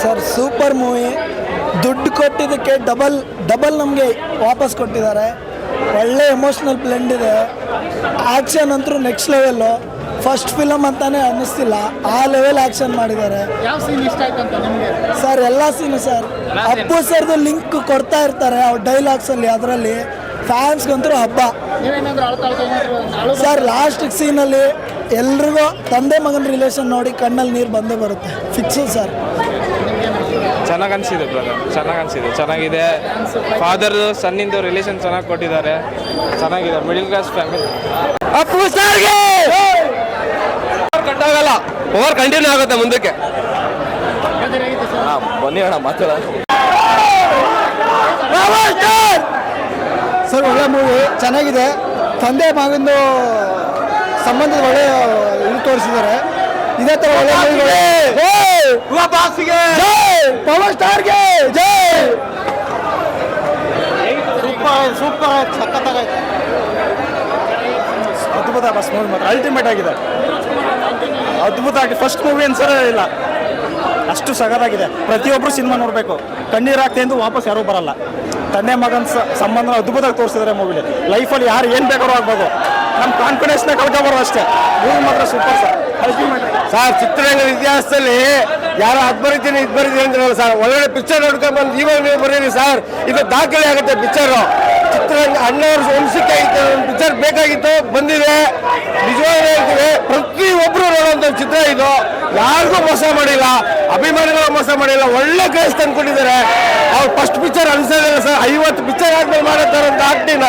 Sir super movie, ದುಡ್ಡು ಕೊಟ್ಟಿದ್ದಕ್ಕೆ double ನಮಗೆ ವಾಪಸ್ ಕೊಟ್ಟಿದ್ದಾರೆ. ಒಳ್ಳೆ ಎಮೋಷ್ನಲ್ ಬ್ಲೆಂಡ್ ಇದೆ. ಆ್ಯಕ್ಷನ್ ಅಂತೂ ನೆಕ್ಸ್ಟ್ ಲೆವೆಲ್ಲು. ಫಸ್ಟ್ ಫಿಲಮ್ ಅಂತಾನೆ ಅನ್ನಿಸ್ತಿಲ್ಲ, ಆ ಲೆವೆಲ್ ಆ್ಯಕ್ಷನ್ ಮಾಡಿದ್ದಾರೆ. ಯಾವ ಸೀನ್ ಇಷ್ಟ ಆಯ್ತು ಅಂತ ನಿಮಗೆ? ಸರ್ ಎಲ್ಲ ಸೀನು ಸರ್, ಅಪ್ಪು ಸರ್ದು ಲಿಂಕ್ ಕೊಡ್ತಾ ಇರ್ತಾರೆ ಅವ್ರ ಡೈಲಾಗ್ಸಲ್ಲಿ, ಅದರಲ್ಲಿ ಫ್ಯಾನ್ಸ್ಗಂತೂ ಹಬ್ಬ ಸರ್. ಲಾಸ್ಟ್ ಸೀನಲ್ಲಿ ಎಲ್ರಿಗೂ ತಂದೆ ಮಗನ ರಿಲೇಷನ್ ನೋಡಿ ಕಣ್ಣಲ್ಲಿ ನೀರು ಬಂದೇ ಬರುತ್ತೆ, ಫಿಕ್ಸು ಸರ್. ಚೆನ್ನಾಗಿ ಅನಿಸಿದೆ ಬ್ರದರ್, ಚೆನ್ನಾಗಿದೆ. ಫಾದರ್ ಸನ್ನಿಂದು ರಿಲೇಷನ್ ಚೆನ್ನಾಗಿ ಕೊಟ್ಟಿದ್ದಾರೆ, ಚೆನ್ನಾಗಿದೆ. Middle class family. ಅಪ್ಪು ಸರ್ಗೆ ಕಟ್ಟಾಗಲ್ಲ, ಓವರ್ ಕಂಟಿನ್ಯೂ ಆಗುತ್ತೆ ಮುಂದಕ್ಕೆ. ಬನ್ನಿ ಅಣ್ಣ ಮಾತಾಡ ಸರ್. ಒಳ್ಳೆ ಮೂವಿ ಚೆನ್ನಾಗಿದೆ. ತಂದೆ ಮಗಂದು ಸಂಬಂಧದ ಒಳ್ಳೆ ಇದು ತೋರಿಸಿದ್ದಾರೆ. ಇದೇ ಥರ ಒಳ್ಳೆ ಪವರ್ ಸ್ಟಾರ್ಗೆ ಜೈ. ಸೂಪರ್ ಸಖತ್ತಾಗೈತೆ, ಅದ್ಭುತ. ಬಸ್ ಮೂವಿ ಮಾತ್ರ ಅಲ್ಟಿಮೇಟ್ ಆಗಿದೆ, ಅದ್ಭುತ ಆಗಿ. ಫಸ್ಟ್ ಮೂವಿ ಅನ್ಸರೇ ಇಲ್ಲ, ಅಷ್ಟು ಸಗದಾಗಿದೆ. ಪ್ರತಿಯೊಬ್ಬರು ಸಿನಿಮಾ ನೋಡಬೇಕು. ಕಣ್ಣೀರು ಹಾಕ್ತೆ ಎಂದು ವಾಪಸ್ ಯಾರೂ ಬರಲ್ಲ. ತಂದೆ ಮಗನ ಸಂಬಂಧ ಅದ್ಭುತವಾಗಿ ತೋರಿಸಿದ್ದಾರೆ ಮೂವಿಲಿ. ಲೈಫಲ್ಲಿ ಯಾರು ಏನು ಬೇಕಾದ್ರೂ ಆಗ್ಬೋದು, ನಮ್ಮ ಕಾನ್ಫಿಡೆನ್ಸ್ನ ಕಳ್ಕೊಬಾರ್ದು ಅಷ್ಟೇ. ಮೂವಿ ಮಾತ್ರ ಸೂಪರ್ ಸರ್, ಅಲ್ಟಿಮೇಟ್. ಸರ್ ಚಿತ್ರರಂಗದ ಇತಿಹಾಸದಲ್ಲಿ ಯಾರು ಅದು ಬರೀತೀನಿ ಇದು ಬರೀತೀನಿ ಅಂದ್ರಲ್ಲ ಸರ್, ಒಳ್ಳೆ ಪಿಕ್ಚರ್ ನೋಡ್ಕೊಂಡ್ಬಂದು ಇವಾಗ ನೀವು ಬರೀರಿ ಸರ್, ಇದು ದಾಖಲೆ ಆಗುತ್ತೆ ಪಿಕ್ಚರು. ಚಿತ್ರರಂಗ ಅಣ್ಣವ್ರ ವಂಶಕ್ಕೆ ಪಿಕ್ಚರ್ ಬೇಕಾಗಿತ್ತು, ಬಂದಿದೆ. ನಿಜವಾಗ್ಲೂ ಹೇಳ್ತೀವಿ, ಪ್ರತಿಯೊಬ್ಬರು ನೋಡುವಂಥ ಚಿತ್ರ ಇದು. ಯಾರಿಗೂ ಮೋಸ ಮಾಡಿಲ್ಲ, ಅಭಿಮಾನಿಗಳು ಮೋಸ ಮಾಡಿಲ್ಲ, ಒಳ್ಳೆ ಕ್ರೇಜ್ ತಂದ್ಕೊಂಡಿದ್ದಾರೆ. ಅವ್ರು ಫಸ್ಟ್ ಪಿಕ್ಚರ್ ಅನ್ಸೋದಿಲ್ಲ ಸರ್, 50 ಪಿಕ್ಚರ್ ಆದ್ಮೇಲೆ ಮಾಡುತ್ತಾರಂತ ಆಕ್ಟಿನ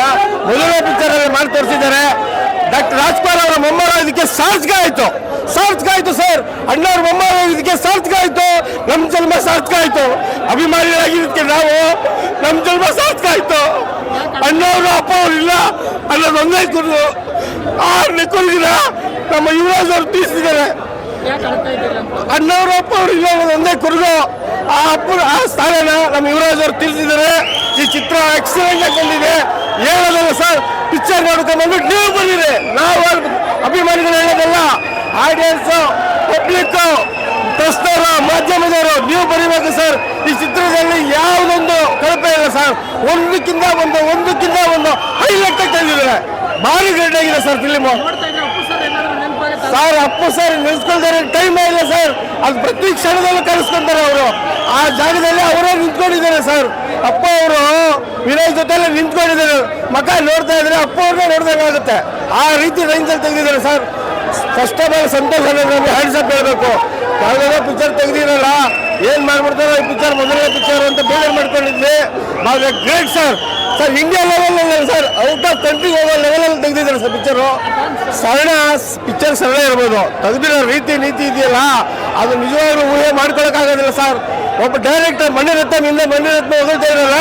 ಮೊದಲನೇ ಪಿಕ್ಚರಲ್ಲಿ ಮಾಡಿ ತೋರಿಸಿದ್ದಾರೆ. ಡಾಕ್ಟರ್ ರಾಜ್ಕುಮಾರ್ ಅವರ ಮೊಮ್ಮಗ ಇದಕ್ಕೆ ಸಾರ್ಥಕ ಆಯ್ತು ಸರ್. ಅಣ್ಣವ್ರ ಮೊಮ್ಮಗ ಇದಕ್ಕೆ ಸಾರ್ಥಕ ಆಯ್ತು. ನಮ್ಮ ಜನ್ಮ ಸಾರ್ಥಕ ಆಯ್ತು. ಅಭಿಮಾನಿಗಳಾಗಿದ್ದಕ್ಕೆ ನಾವು ನಮ್ಮ ಜನ್ಮ ಸಾರ್ಥಕ ಆಯ್ತು. ಅಣ್ಣವರು ಅಪ್ಪ ಅವರು ಇಲ್ಲ ಅನ್ನೋದು ಒಂದೇ ಕುರಿದು 6ನೇ ಕುರಿಗಿನ ನಮ್ಮ ಯುವರಾಜ್ ಅವರು ತೀರಿಸಿದ್ದಾರೆ. ಅಣ್ಣವರು ಅಪ್ಪ ಅವರು ಇಲ್ಲ ಅನ್ನೋದು ಒಂದೇ ಕುರಿದು ಆ ಸ್ಥಾನನ ನಮ್ಮ ಯುವರಾಜ್ ಅವರು ತೀರಿಸಿದ್ದಾರೆ. ಈ ಚಿತ್ರ ಎಕ್ಸಲೆಂಟ್ ಆಗಿ ಬಂದಿದೆ, ಹೇಳೋದಲ್ಲ ಸರ್. ಪಿಕ್ಚರ್ ನೋಡ್ಕೊಂಡ್ಬಂದ್ಬಿಟ್ಟು ನೀವು ಬಂದಿರಿ, ನಾವು ಅಭಿಮಾನಿಗಳು ಹೇಳೋದಲ್ಲ. ಆಡಿಯನ್ಸು, ಪಬ್ಲಿಕ್ಕು, ಪ್ರಸ್ತವರು, ಮಾಧ್ಯಮದವರು ನೀವು ಬರೀಬೇಕು ಸರ್. ಈ ಚಿತ್ರದಲ್ಲಿ ಯಾವುದೊಂದು ಕಳಪೆ ಇಲ್ಲ ಸರ್. ಒಂದಕ್ಕಿಂತ ಒಂದು ಹೈಲೈಟ್ ಆಗಿ ತಂದಿದ್ದಾರೆ. ಭಾರಿ ಗ್ರೇಟ್ ಆಗಿದೆ sir film. Sir Appu sir ನಿಲ್ಸ್ಕೊಳ್ತಾರೆ, ಟೈಮ್ ಇಲ್ಲ ಸರ್. ಅದು ಪ್ರತಿ ಕ್ಷಣದಲ್ಲೂ ಕರೆಸ್ಕೊಂತಾರೆ ಅವರು. ಆ ಜಾಗದಲ್ಲಿ ಅವರೇ ನಿಂತ್ಕೊಂಡಿದ್ದಾರೆ ಸರ್. ಅಪ್ಪ ಅವರು ವಿನಯ್ ಜೊತೆಲ್ಲ ನಿಂತ್ಕೊಂಡಿದ್ದಾರೆ. ಮಗ ನೋಡ್ತಾ ಇದ್ರೆ ಅಪ್ಪ ಅವ್ರನ್ನೇ ನೋಡ್ದಂಗಾಗುತ್ತೆ. ಆ ರೀತಿ ರೇಂಜಲ್ಲಿ ತೆಗೆದಿದ್ದಾರೆ ಸರ್. ಫಸ್ಟ್ ಆಫ್ ಆಲ್ ಸಂತೋಷ ನಮಗೆ ಹ್ಯಾಂಡ್ಸ್ ಅಪ್ ಹೇಳಬೇಕು. ಯಾವುದಾದ್ರೂ ಪಿಕ್ಚರ್ ತೆಗೆದಿರಲ್ಲ, ಏನು ಮಾಡ್ಬಿಡ್ತಾರೋ ಈ ಪಿಕ್ಚರ್ ಮೊದಲನೇ ಪಿಕ್ಚರ್ ಅಂತ ಬೇಜಾರು ಮಾಡ್ಕೊಂಡಿದ್ವಿ. Great sir. India level sir, out of country ಹೋಗೋ ಲೆವೆಲಲ್ಲಿ ತೆಗೆದಿದ್ದಾರೆ ಸರ್ ಪಿಕ್ಚರು. ಪಿಕ್ಚರ್ ಸರಳ ಇರ್ಬೋದು, ತೆಗೆದಿರೋ ರೀತಿ ನೀತಿ ಇದೆಯಲ್ಲ, ಅದು ನಿಜವಾಗ್ಲೂ ಊಹೆ ಮಾಡ್ಕೊಳಕ್ಕಾಗೋದಿಲ್ಲ ಸರ್. ಒಬ್ಬ ಡೈರೆಕ್ಟರ್ ಮಣಿರತ್ನಂ ಹೊಗಳ್ತಾ ಇರಲ್ಲ,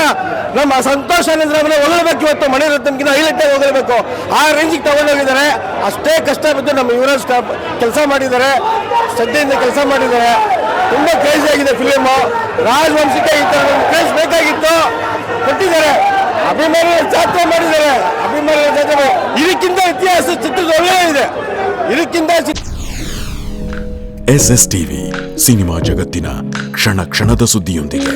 ನಮ್ಮ ಸಂತೋಷ್ ಅನಂತರಾಮ್ನ ಹೊಗಳ್ಬೇಕು. ಇವತ್ತು ಮಣಿರತ್ನಮ್ಗಿಂತ ಹೈಲೈಟ್ ಆಗಿ ಹೊಗಳ್ಬೇಕು. ಆ ರೇಂಜಿಗೆ ತಗೊಂಡೋಗಿದ್ದಾರೆ. ಅಷ್ಟೇ ಕಷ್ಟಪಟ್ಟು ನಮ್ಮ ಯುವರಾಜ್ ಸ್ಟಾಫ್ ಕೆಲಸ ಮಾಡಿದ್ದಾರೆ, ಶ್ರದ್ಧೆಯಿಂದ ಕೆಲಸ ಮಾಡಿದ್ದಾರೆ. ತುಂಬ ಕ್ರೇಜಿ ಆಗಿದೆ ಫಿಲಿಮು. ರಾಜವಂಶಕ್ಕೆ ಈ ಥರ ಒಂದು ಕ್ರೇಜ್ ಬೇಕಾಗಿತ್ತು, ಕೊಟ್ಟಿದ್ದಾರೆ. ಅಭಿಮಾನಿಗಳ ಜಾತ್ರೆ ಮಾಡಿದ್ದಾರೆ. ಇದಕ್ಕಿಂತ ಇತಿಹಾಸ ಚಿತ್ರದ ಒಳ್ಳೆಯ ಇದೆ. SS ಟಿವಿ ಸಿನಿಮಾ ಜಗತ್ತಿನ ಕ್ಷಣ ಕ್ಷಣದ ಸುದ್ದಿಯೊಂದಿಗೆ.